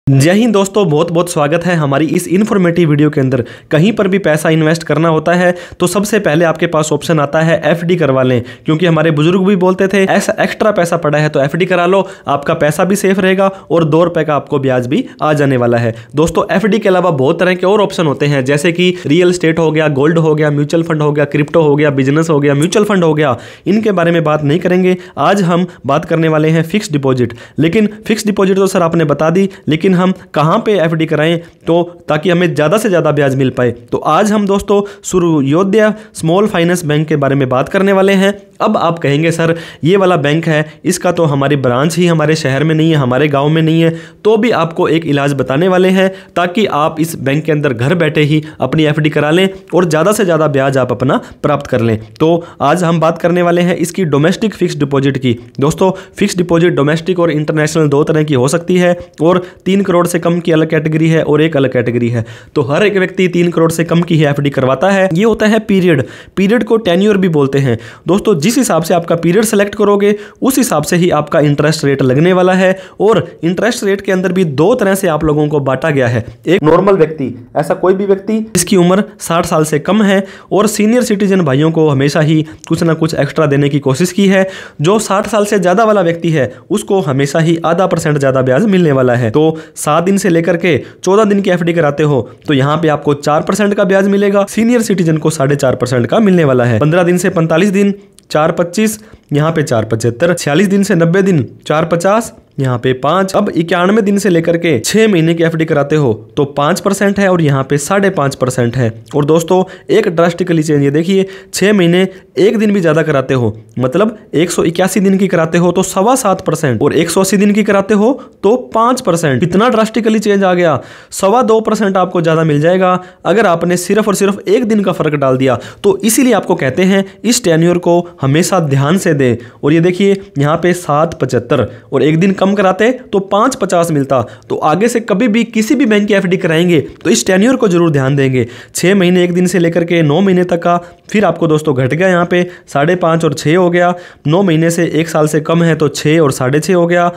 जय हिंद दोस्तों, बहुत बहुत स्वागत है हमारी इस इन्फॉर्मेटिव वीडियो के अंदर। कहीं पर भी पैसा इन्वेस्ट करना होता है तो सबसे पहले आपके पास ऑप्शन आता है एफडी करवा लें, क्योंकि हमारे बुजुर्ग भी बोलते थे ऐसा एक्स्ट्रा पैसा पड़ा है तो एफडी करा लो, आपका पैसा भी सेफ रहेगा और 2 रुपए का आपको ब्याज भी आ जाने वाला है। दोस्तों एफडी के अलावा बहुत तरह के और ऑप्शन होते हैं, जैसे कि रियल एस्टेट हो गया, गोल्ड हो गया, म्यूचुअल फंड हो गया, क्रिप्टो हो गया, बिजनेस हो गया, म्यूचुअल फंड हो गया। इनके बारे में बात नहीं करेंगे, आज हम बात करने वाले हैं फिक्स डिपॉजिट। लेकिन फिक्स डिपॉजिट तो सर आपने बता दी, लेकिन हम कहां पे एफडी कराएं तो ताकि हमें ज्यादा से ज्यादा ब्याज मिल पाए। तो आज हम दोस्तों सूर्योदय स्मॉल फाइनेंस बैंक के बारे में बात करने वाले हैं। अब आप कहेंगे सर ये वाला बैंक है, इसका तो हमारी ब्रांच ही हमारे शहर में नहीं है, हमारे गांव में नहीं है, तो भी आपको एक इलाज बताने वाले हैं ताकि आप इस बैंक के अंदर घर बैठे ही अपनी एफडी करा लें और ज़्यादा से ज़्यादा ब्याज आप अपना प्राप्त कर लें। तो आज हम बात करने वाले हैं इसकी डोमेस्टिक फिक्स डिपॉजिट की। दोस्तों फिक्स डिपॉजिट डोमेस्टिक और इंटरनेशनल 2 तरह की हो सकती है और 3 करोड़ से कम की अलग कैटेगरी है और एक अलग कैटेगरी है। तो हर एक व्यक्ति 3 करोड़ से कम की ही एफडी करवाता है। ये होता है पीरियड को टेन्योर भी बोलते हैं। दोस्तों जिस हिसाब से आपका पीरियड सेलेक्ट करोगे उस हिसाब से ही आपका इंटरेस्ट रेट लगने वाला है। और इंटरेस्ट रेट के अंदर भी 2 तरह से आप लोगों को बांटा गया है। एक नॉर्मल व्यक्ति, ऐसा कोई भी व्यक्ति जिसकी उम्र 60 साल से कम है, और सीनियर सिटीजन भाइयों को हमेशा ही कुछ ना कुछ एक्स्ट्रा देने की कोशिश की है। जो 60 साल से ज्यादा वाला व्यक्ति है उसको हमेशा ही आधा % ज्यादा ब्याज मिलने वाला है। तो 7 दिन से लेकर के 14 दिन की एफडी कराते हो तो यहाँ पे आपको 4% का ब्याज मिलेगा। सीनियर सिटीजन को 4.5% का मिलने वाला है। 15 दिन से 45 दिन 4.25, यहाँ पे 4.75, 46 दिन से 90 दिन 4.50, यहाँ पे 5। अब 91 दिन से लेकर के 6 महीने की एफडी कराते हो तो 5% है और यहाँ पे 5.5% है। और दोस्तों एक ड्रास्टिकली चेंज, ये देखिए 6 महीने 1 दिन भी ज्यादा कराते हो, मतलब 181 दिन की कराते हो तो 7.25% और 180 दिन की कराते हो तो 5%। कितना ड्रास्टिकली चेंज आ गया, 2.25% आपको ज्यादा मिल जाएगा अगर आपने सिर्फ और सिर्फ 1 दिन का फर्क डाल दिया। तो इसीलिए आपको कहते हैं इस टेन्योर को हमेशा ध्यान से दें। और ये देखिए यहाँ पे 7.75 और 1 दिन कम कराते तो 5.50 मिलता। तो आगे से कभी भी किसी भी बैंक की एफडी कराएंगे तो इस टेन्योर को जरूर ध्यान देंगे। 6 महीने 1 दिन से लेकर के 9 महीने तक का, फिर आपको दोस्तों घट गया यहाँ पे 5.5 और 6 हो गया। 9 महीने से 1 साल से कम है तो 6 और 6.5 हो गया।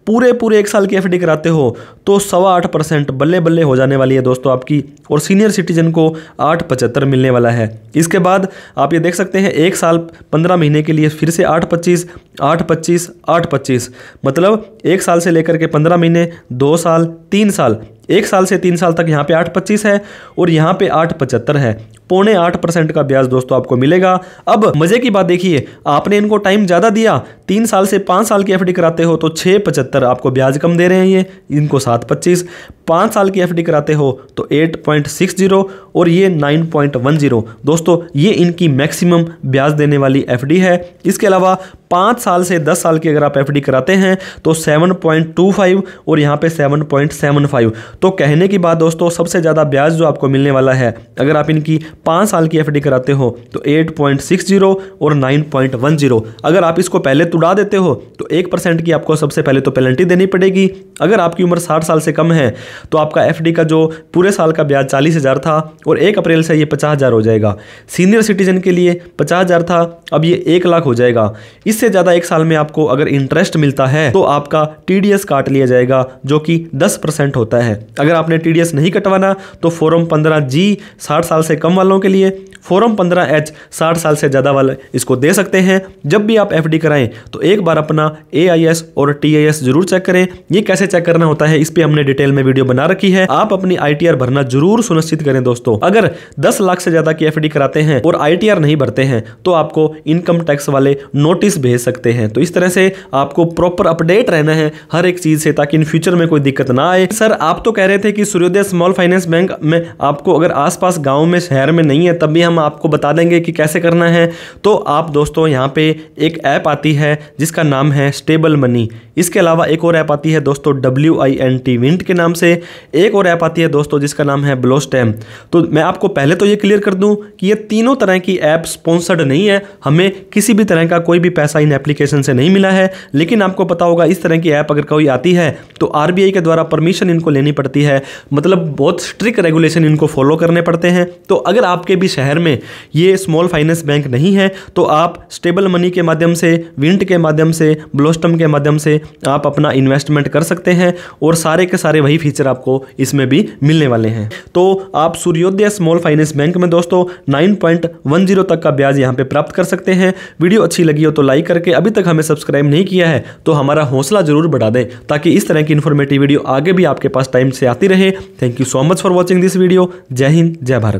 पूरे 1 साल की एफडी कराते हो तो 8.25% बल्ले बल्ले हो जाने वाली है दोस्तों आपकी। और सीनियर सिटीजन को 8.75 मिलने वाला है। इसके बाद आप ये देख सकते हैं 1 साल 15 महीने के लिए फिर से 8.25, 8.25, 8.25, मतलब 1 साल से लेकर के 15 महीने, 2 साल, 3 साल, 1 साल से 3 साल तक यहाँ पे 8.25 है और यहाँ पे 8.75 है। 0.25% का ब्याज दोस्तों आपको मिलेगा। अब मजे की बात देखिए, आपने इनको टाइम ज्यादा दिया, 3 साल से 5 साल की एफडी कराते हो तो 6.75 आपको ब्याज कम दे रहे हैं, ये इनको 7.25। 5 साल की एफडी कराते हो तो 8.60 और ये 9.10। दोस्तों ये इनकी मैक्सिमम ब्याज देने वाली एफडी है। इसके अलावा 5 साल से 10 साल की अगर आप एफडी कराते हैं तो 7.25 और यहाँ पे 7.75। तो कहने की बात दोस्तों सबसे ज़्यादा ब्याज जो आपको मिलने वाला है अगर आप इनकी 5 साल की एफडी कराते हो तो 8.60 और 9.10। अगर आप इसको पहले तुड़ा देते हो तो 1% की आपको सबसे पहले तो पेनल्टी देनी पड़ेगी। अगर आपकी उम्र 60 साल से कम है तो आपका एफडी का जो पूरे साल का ब्याज 40,000 था और 1 अप्रैल से ये 50,000 हो जाएगा। सीनियर सिटीजन के लिए 50,000 था, अब ये 1 लाख हो जाएगा। इससे ज़्यादा 1 साल में आपको अगर इंटरेस्ट मिलता है तो आपका टीडीएस काट लिया जाएगा जो कि 10% होता है। अगर आपने टीडीएस नहीं कटवाना तो फॉर्म 15G 60 साल से कम वालों के लिए, फॉर्म 15H 60 साल से ज़्यादा वाले इसको दे सकते हैं। जब भी आप एफडी कराएं तो एक बार अपना AIS और TIS जरूर चेक करें। ये कैसे चेक करना होता है इस पे हमने डिटेल में वीडियो बना रखी है। आप अपनी ITR भरना जरूर सुनिश्चित करें दोस्तों। अगर 10 लाख से ज़्यादा की एफडी कराते हैं और ITR नहीं भरते हैं तो आपको इनकम टैक्स वाले नोटिस भेज सकते हैं। तो इस तरह से आपको प्रॉपर अपडेट रहना है हर एक चीज़ से ताकि इन फ्यूचर में कोई दिक्कत ना आए। सर आप तो कह रहे थे कि सूर्योदय स्मॉल फाइनेंस बैंक में आपको अगर आसपास गाँव में शहर में नहीं है तब भी हम आपको बता देंगे कि कैसे करना है। तो आप दोस्तों यहाँ पे एक ऐप आती है जिसका नाम है स्टेबल मनी। इसके अलावा एक और ऐप आती है दोस्तों WINT विंट के नाम से। एक और ऐप आती है दोस्तों जिसका नाम है ब्लोस्टैम। तो मैं आपको पहले तो ये क्लियर कर दूं कि ये तीनों तरह की ऐप स्पॉन्सर्ड नहीं है, हमें किसी भी तरह का कोई भी पैसा इन एप्लीकेशन से नहीं मिला है। लेकिन आपको पता होगा इस तरह की ऐप अगर कोई आती है तो RBI के द्वारा परमिशन इनको लेनी पड़ती है, मतलब बहुत स्ट्रिक्ट रेगुलेशन इनको फॉलो करने पड़ते हैं। तो अगर आपके भी शहर में ये स्मॉल फाइनेंस बैंक नहीं है तो आप स्टेबल मनी के माध्यम से, विंट के माध्यम से, ब्लोस्टम के माध्यम से आप अपना इन्वेस्टमेंट कर सकते हैं और सारे के सारे वही फीचर आपको इसमें भी मिलने वाले हैं। तो आप सूर्योदय स्मॉल फाइनेंस बैंक में दोस्तों 9.10 तक का ब्याज यहाँ पे प्राप्त कर सकते हैं। वीडियो अच्छी लगी हो तो लाइक करके, अभी तक हमें सब्सक्राइब नहीं किया है तो हमारा हौसला जरूर बढ़ा दें, ताकि इस तरह की इन्फॉर्मेटिव वीडियो आगे भी आपके पास टाइम से आती रहे। Thank you so much for watching this video. जय हिंद, जय भारत।